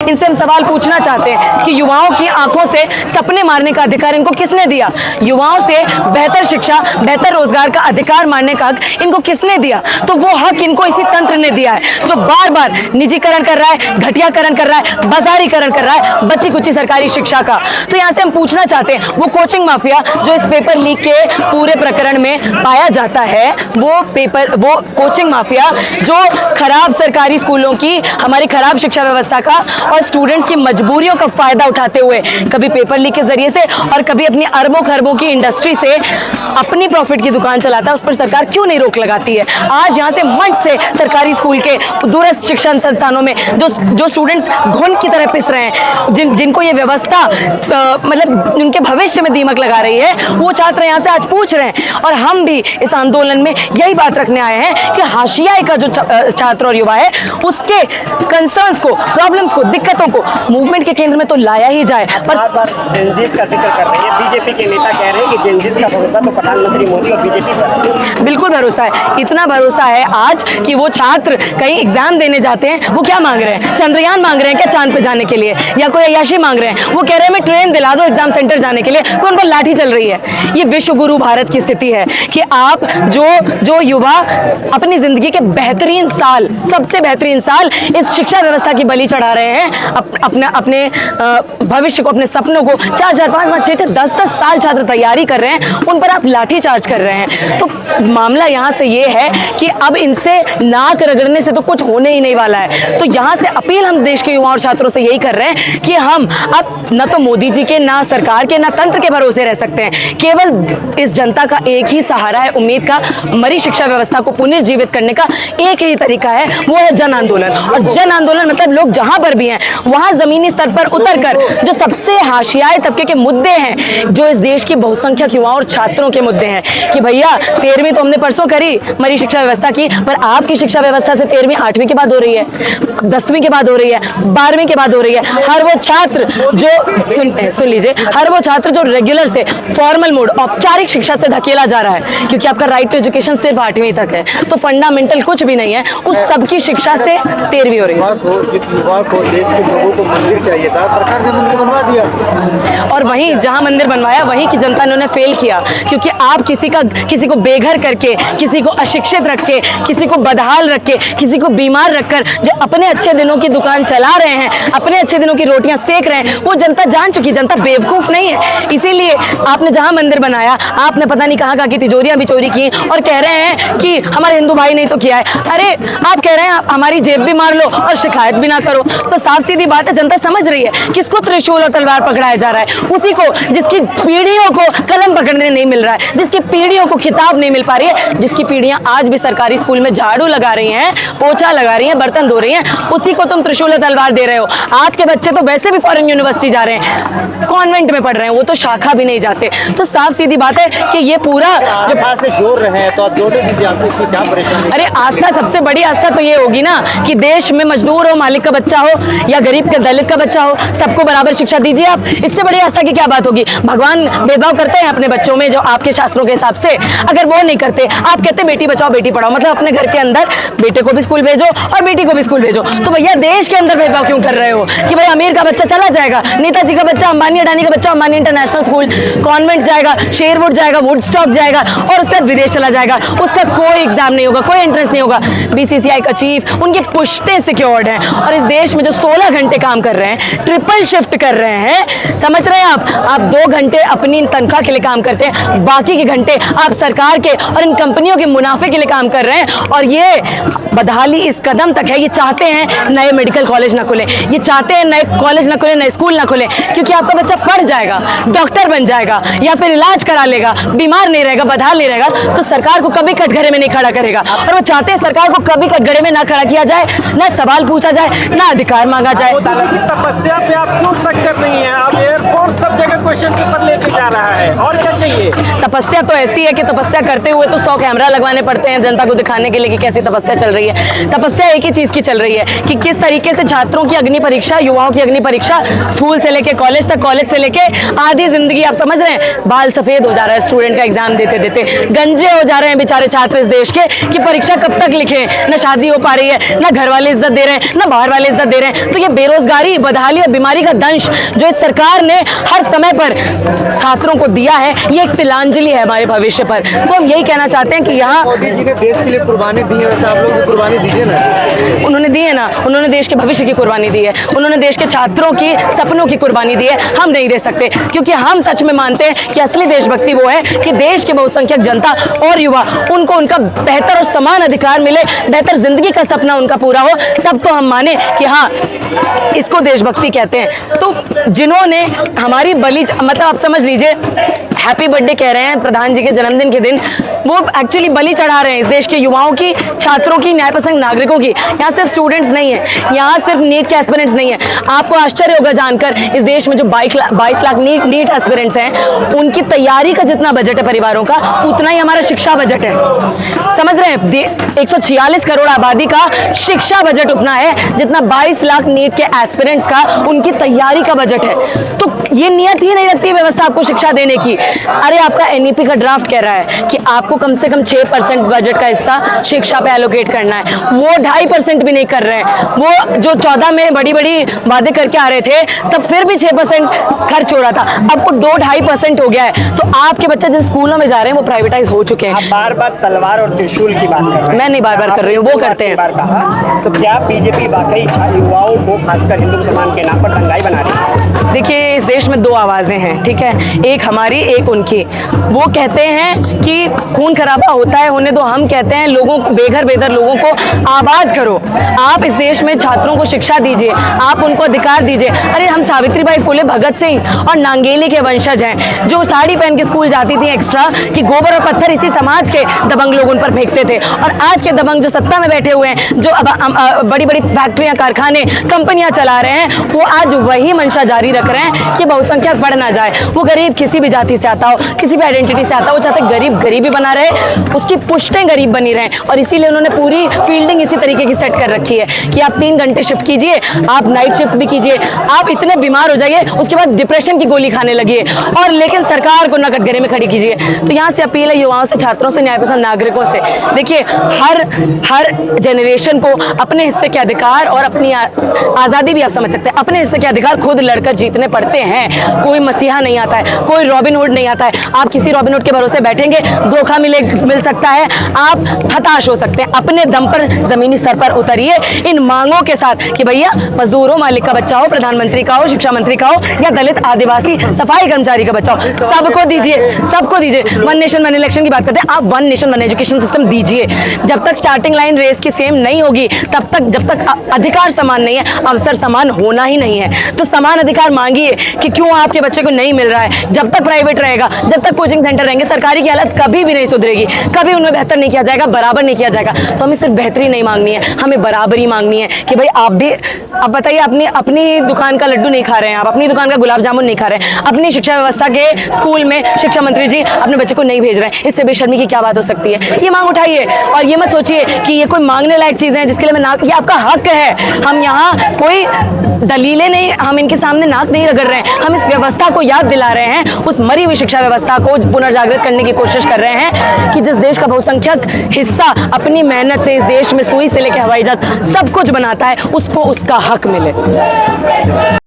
इनसे हम सवाल पूछना चाहते हैं कि युवाओं की आंखों से सपने मारने का अधिकार इनको किसने दिया? युवाओं से बेहतर शिक्षा, बेहतर रोजगार का अधिकार मारने का हक इनको किसने दिया? तो वो हक इनको इसी तंत्र ने दिया है जो बार बार निजीकरण कर रहा है, घटियाकरण कर रहा है, बाजारीकरण कर रहा है बच्ची कुची सरकारी शिक्षा का। तो यहाँ से हम पूछना चाहते हैं, वो कोचिंग माफिया जो इस पेपर लीक के पूरे प्रकरण में पाया जाता है, वो कोचिंग माफिया जो खराब सरकारी स्कूलों की, हमारी खराब शिक्षा व्यवस्था का और स्टूडेंट्स की मजबूरियों का फायदा उठाते हुए कभी पेपर लीक के जरिए से और कभी अपनी अरबों खरबों की इंडस्ट्री से अपनी प्रॉफिट की दुकान चलाता है, उस पर सरकार क्यों नहीं रोक लगाती है? आज यहाँ से मंच से सरकारी स्कूल के दूरस्थ शिक्षण संस्थानों में जो स्टूडेंट्स घुन की तरह पिस रहे हैं, जिनको ये व्यवस्था मतलब उनके भविष्य में दीमक लगा रही है, वो छात्र यहाँ से आज पूछ रहे हैं। और हम भी इस आंदोलन में यही बात रखने आए हैं कि हाशिया का जो छात्र और युवा है उसके कंसर्न्स को, प्रॉब्लम्स को, दिक्कतों को मूवमेंट के केंद्र में तो लाया ही जाए। पर जेनजीज का जिक्र कर रहे हैं, बीजेपी के नेता कह रहे हैं कि जेनजीज का भरोसा तो प्रधानमंत्री मोदी और बीजेपी पर। बिल्कुल भरोसा है, इतना भरोसा है आज कि वो छात्र कहीं एग्जाम देने जाते हैं, वो क्या मांग रहे हैं? चंद्रयान मांग रहे हैं क्या चांद पे जाने के लिए, या कोई अय्याशी मांग रहे हैं? वो कह रहे हैं मैं ट्रेन दिला दो एग्जाम सेंटर जाने के लिए, तो उन पर लाठी चल रही है। ये विश्व गुरु भारत की स्थिति है कि आप जो युवा अपनी जिंदगी के बेहतरीन साल, सबसे बेहतरीन साल इस शिक्षा व्यवस्था की बलि चढ़ा रहे हैं, अपने भविष्य को, अपने सपनों को 4-4, 5-5, 6-6, 10-10 साल छात्र तैयारी कर रहे हैं, उन पर आप लाठी चार्ज कर रहे हैं। तो मामला यहाँ से ये है कि अब इनसे नाक रगड़ने से तो कुछ होने ही नहीं वाला है। तो यहाँ से अपील हम देश के युवाओं और छात्रों से यही कर रहे हैं कि हम अब न तो मोदी जी के, ना सरकार के, ना तंत्र के भरोसे रह सकते हैं। केवल इस जनता का एक ही सहारा है उम्मीद का, मरी शिक्षा व्यवस्था को पुनर्जीवित करने का एक ही तरीका है, वो है जन आंदोलन। और जन आंदोलन मतलब लोग जहां पर भी हैं वहां जमीनी स्तर पर उतरकर जो सबसे हाशियाई तबके के मुद्दे हैं, जो इस देश की बहुसंख्यक युवाओं और छात्रों के मुद्दे हैं कि भैया 13वीं तो हमने परसों करी मरी शिक्षा व्यवस्था की, पर आपकी शिक्षा व्यवस्था से 13वीं 8वीं के बाद हो रही है, 10वीं के बाद हो रही है, 12वीं के बाद हो रही है। हर वो छात्र जो सुन लीजिए, हर वो छात्र जो रेगुलर से फॉर्मल मोड, औपचारिक शिक्षा से धकेला जा रहा है, क्योंकि आपका राइट टू एजुकेशन सिर्फ 8वीं तक है, तो फंडामेंटल कुछ भी नहीं है, उस सबकी शिक्षा से 13वीं हो रही है। जिस युवा को, देश के लोगों को मंदिर चाहिए था, सरकार ने मंदिर बनवा दिया, और वहीं जहां मंदिर बनवाया वहीं की जनता ने उन्हें फेल किया, क्योंकि आप किसी को बेघर करके, किसी को अशिक्षित रख के, किसी को बदहाल रख के, किसी को बीमार रखकर जो अपने अच्छे दिनों की दुकान चला रहे हैं, अपने अच्छे दिनों की रोटियां सेक रहे हैं, वो जनता जान चुकी, जनता बेवकूफ नहीं है। इसीलिए आपने जहां मंदिर बनाया, आपने पता नहीं कहां की तिजोरियां बिचोरी की और कह रहे हैं कि हमारे हिंदू भाई नहीं तो किया है। अरे आप कह रहे हैं हमारी जेब भी मार लो और शिकायत भी ना करो, तो साफ सीधी बात है, जनता समझ रही है किसको त्रिशूल और तलवार पकड़ाया जा रहा है, उसी को जिसकी पीढ़ियों को कलम पकड़ने नहीं मिल रहा है, जिसकी पीढ़ियों को किताब नहीं मिल पा रही है, जिसकी पीढ़ियां आज भी सरकारी स्कूल में झाड़ू लगा रही हैं, पोछा लगा रही हैं, बर्तन धो रही हैं, उसी को तुम त्रिशूल और तलवार दे रहे हो। आज के बच्चे तो वैसे भी फॉरेन यूनिवर्सिटी जा रहे हैं, कॉन्वेंट में पढ़ रहे हैं, वो तो शाखा भी नहीं जाते। तो साफ सीधी बात है कि ये पूरा जब से जोड़ रहे हैं तो आप जोड़े दीजिए, आपको इसकी क्या परेशानी? अरे आस्था, सबसे बड़ी आस्था तो ये होगी ना कि देश में मजदूर हो, मालिक का बच्चा हो या गरीब का, दलित का बच्चा हो, सबको बराबर शिक्षा दीजिए आप। इससे बड़ी आस्था की क्या बात होगी? भगवान भेदभाव करते हैं अपने बच्चों में जो आपके शास्त्रों के हिसाब से? अगर वो नहीं करते, आप कहते बेटी बचाओ बेटी पढ़ाओ, मतलब अपने घर के अंदर बेटे को भी स्कूल भेजो और बेटी को भी स्कूल भेजो, तो भैया देश के अंदर भेदभाव क्यों कर रहे हो कि भाई अमीर का बच्चा चला जाएगा, नेताजी का बच्चा, अंबानी अडानी का बच्चा अंबानी इंटरनेशनल स्कूल, कॉन्वेंट जाएगा, शेरवुड जाएगा, वुडस्टॉक जाएगा और उसके बाद विदेश चला जाएगा, उसका कोई एग्जाम नहीं होगा, कोई एंट्रेंस नहीं होगा। बीसीसीआई का चीफ, उनकी पुश्तें सिक्योर्ड हैं, और इस देश में जो 16 घंटे काम कर रहे हैं, ट्रिपल शिफ्ट कर रहे हैं, समझ रहे हैं आप 2 घंटे अपनी तनख्वाह के लिए काम करते हैं, बाकी के घंटे आप सरकार के और इन कंपनियों के मुनाफे के लिए काम कर रहे हैं। और ये बदहाली इस कदम तक है, ये चाहते हैं नए मेडिकल कॉलेज ना खुले, ये चाहते हैं नए कॉलेज ना खुले, नए स्कूल ना खुले, क्योंकि आपका बच्चा पढ़ जाएगा, डॉक्टर बन जाएगा या फिर इलाज करा लेगा, बीमार नहीं रहेगा, बदहाल नहीं रहेगा, तो सरकार को कभी कटघरे में नहीं खड़ा करेगा। और वो चाहते हैं सरकार को कभी कटघरे में ना खड़ा किया जाए, ना सवाल पूछा जाए, ना अधिकार मांगा जाए। तपस्या पे आप क्यों सख्त नहीं है? आप एयरफोर्स सब जगह क्वेश्चन पेपर लेके जा रहा है, और क्या चाहिए? तपस्या तो ऐसी है कि तपस्या करते हुए तो 100 कैमरा लगवाने पड़ते हैं जनता को दिखाने के लिए कि कैसी तपस्या चल रही है। तपस्या एक ही चीज़ की चल रही है कि किस तरीके से छात्रों की अग्नि परीक्षा, युवाओं की अग्नि परीक्षा, स्कूल से लेके कॉलेज तक, कॉलेज से लेके आधी जिंदगी, आप समझ रहे हैं, बाल सफ़ेद हो जा रहा है स्टूडेंट का एग्जाम देते देते, गंजे हो जा रहे हैं बेचारे छात्र इस देश के कि परीक्षा कब तक लिखें, न शादी हो पा रही है, न घर वाले इज्जत दे रहे हैं, न बाहर वाले इज्जत दे रहे हैं। तो ये बेरोजगारी, बदहाली और बीमारी का दंश जो इस सरकार ने हर समय पर छात्रों को दिया है, ये एक तिलांजलि है हमारे भविष्य पर। तो हम यही कहना चाहते हैं कि यहाँ मोदी जी ने देश के लिए कुर्बानी दी है, वैसे आप लोग भी कुर्बानी दीजिए ना। उन्होंने दी है ना, उन्होंने देश के भविष्य की कुर्बानी दी है, उन्होंने देश के छात्रों की सपनों की कुर्बानी दी है। हम नहीं दे सकते क्योंकि हम सच में मानते हैं कि असली देशभक्ति वो है कि देश के बहुसंख्यक जनता और युवा उनको उनका बेहतर और समान अधिकार मिले, बेहतर जिंदगी का सपना उनका पूरा हो, तब तो हम माने कि हाँ इसको देशभक्ति कहते हैं। तो जिन्होंने हमारी बलि, मतलब आप समझ लीजिए, हैप्पी बर्थडे कह रहे हैं प्रधान जी के जन्मदिन के दिन, वो एक्चुअली बलि चढ़ा रहे हैं इस देश के युवाओं की, छात्रों की, न्यायपसंद नागरिकों की। यहाँ सिर्फ स्टूडेंट्स नहीं है, यहाँ सिर्फ नीट के एस्पिरेंट्स नहीं है। आपको आश्चर्य होगा जानकर इस देश में जो 22 लाख नीट एस्पिरेंट्स हैं, उनकी तैयारी का जितना बजट है परिवारों का, उतना ही हमारा शिक्षा बजट है। समझ रहे हैं, 146 करोड़ आबादी का शिक्षा बजट उतना है जितना 22 लाख नीट के एस्पिरेंट्स का उनकी तैयारी का बजट है। तो ये नियत ही नहीं रखती व्यवस्था आपको शिक्षा देने की। अरे आपका एनईपी का ड्राफ्ट कह रहा है कि आपको कम से कम 6% बजट का हिस्सा शिक्षा पे एलोकेट करना है, वो 2.5% भी नहीं कर रहे हैं। वो जो 14 में बड़ी बड़ी वादे करके आ रहे थे तब फिर भी 6% खर्च हो रहा था, अब वो 2-2.5% हो गया है। तो आपके बच्चे जिन स्कूलों में जा रहे हैं वो प्राइवेटाइज हो चुके हैं। आप बार बार तलवार और त्रिशूल की बात कर रहे हैं। मैं नहीं बार बार कर रही हूँ, वो करते हैं। बार कहा, तो क्या बीजेपी वाकई युवाओं को, खासकर हिंदू मुसलमान के नाम पर दंगाई बना रही है? देखिए, इस देश में 2 आवाज़ें हैं, ठीक है, एक हमारी एक उनकी। वो कहते हैं कि खून खराबा होता है, होने दो। हम कहते हैं लोगों को, बेघर बेदर लोगों को आबाद करो। आप इस देश में छात्रों को शिक्षा दीजिए, आप उनको अधिकार दीजिए। अरे हम सावित्रीबाई फुले, भगत सिंह और नांगेली के वंशज हैं जो साड़ी पहन के स्कूल जाती थी एक्स्ट्रा, कि गोबर और पत्थर इसी समाज के दबंग लोग उन पर फेंकते थे। और आज के दबंग जो सत्ता में बैठे हुए हैं, जो अब बड़ी बड़ी फैक्ट्रियां, कारखाने, कंपनियां चला रहे हैं, वो आज वही मंशा जारी रख रहे हैं कि बहुसंख्यक बढ़ ना जाए। वो गरीब किसी भी जाति से आता हो, किसी भी आइडेंटिटी से आता हो, वो चाहते गरीब गरीबी बना रहे, उसकी पुश्तें गरीब बनी रहें। और इसीलिए उन्होंने पूरी फील्डिंग इसी तरीके की सेट कर रखी है कि आप 3 घंटे शिफ्ट कीजिए, आप नाइट शिफ्ट भी कीजिए, आप इतने बीमार हो जाइए, उसके बाद डिप्रेशन की गोली खाने लगिए, और लेकिन सरकार को कटघरे में खड़ी कीजिए। तो यहाँ से अपील है युवाओं से, छात्रों से, न्यायपसंद नागरिकों से, देखिए हर जनरेशन को अपने हिस्से के अधिकार और अपनी आज़ादी भी, आप समझ सकते हैं, अपने हिस्से के अधिकार खुद लड़कर जीतने पड़ते हैं। कोई मसीहा नहीं आता है, कोई रॉबिनहुड नहीं आता है। आप किसी रॉबिनहुड के भरोसे बैठेंगे, धोखा मिल सकता है, आप हताश हो सकते हैं। अपने दम पर जमीनी स्तर पर उतरिए इन मांगों के साथ कि भैया मजदूर हो, मालिक का बच्चा हो, प्रधानमंत्री का हो, शिक्षा मंत्री का हो, या दलित, आदिवासी, सफाई कर्मचारी का बच्चा हो, सबको दीजिए, सबको दीजिए। 1 नेशन 1 इलेक्शन की बात करते हैं, आप 1 नेशन 1 एजुकेशन सिस्टम दीजिए। जब तक स्टार्टिंग लाइन रेस की सेम नहीं होगी, तब तक, जब तक अधिकार समान नहीं है, अवसर समान होना ही नहीं है। तो समान अधिकार मांगिए कि क्यों आपके बच्चे को नहीं मिल रहा है। जब तक प्राइवेट रहेगा, जब तक कोचिंग सेंटर रहेंगे, सरकारी की हालत कभी भी नहीं सुधरेगी, कभी उनमें बेहतर नहीं किया जाएगा, बराबर नहीं किया जाएगा। तो हमें सिर्फ बेहतरी नहीं मांगनी है, हमें बराबरी मांगनी है कि भाई आप भी, अब बताइए, अपनी दुकान का लड्डू नहीं खा रहे हैं, आप अपनी दुकान का गुलाब जामुन नहीं खा रहे हैं, अपनी शिक्षा व्यवस्था के स्कूल में शिक्षा मंत्री जी अपने बच्चे को नहीं भेज रहे हैं, इससे बेशर्मी की क्या बात हो सकती है? ये मांग उठाइए और ये मत सोचिए कि ये कोई मांगने लायक चीज़ें हैं जिसके लिए मैं नाक, ये आपका हक है। हम यहाँ कोई दलीलें नहीं, हम इनके सामने नाक नहीं रगड़ रहे हैं, हम इस व्यवस्था को याद दिला रहे हैं, उस मरी हुई शिक्षा व्यवस्था को पुनर्जागृत करने की कोशिश कर रहे हैं कि जिस देश का बहुसंख्यक हिस्सा अपनी मेहनत से इस देश में सुई से लेकर हवाई जहाज सब कुछ बनाता है, उसको उसका हक मिले।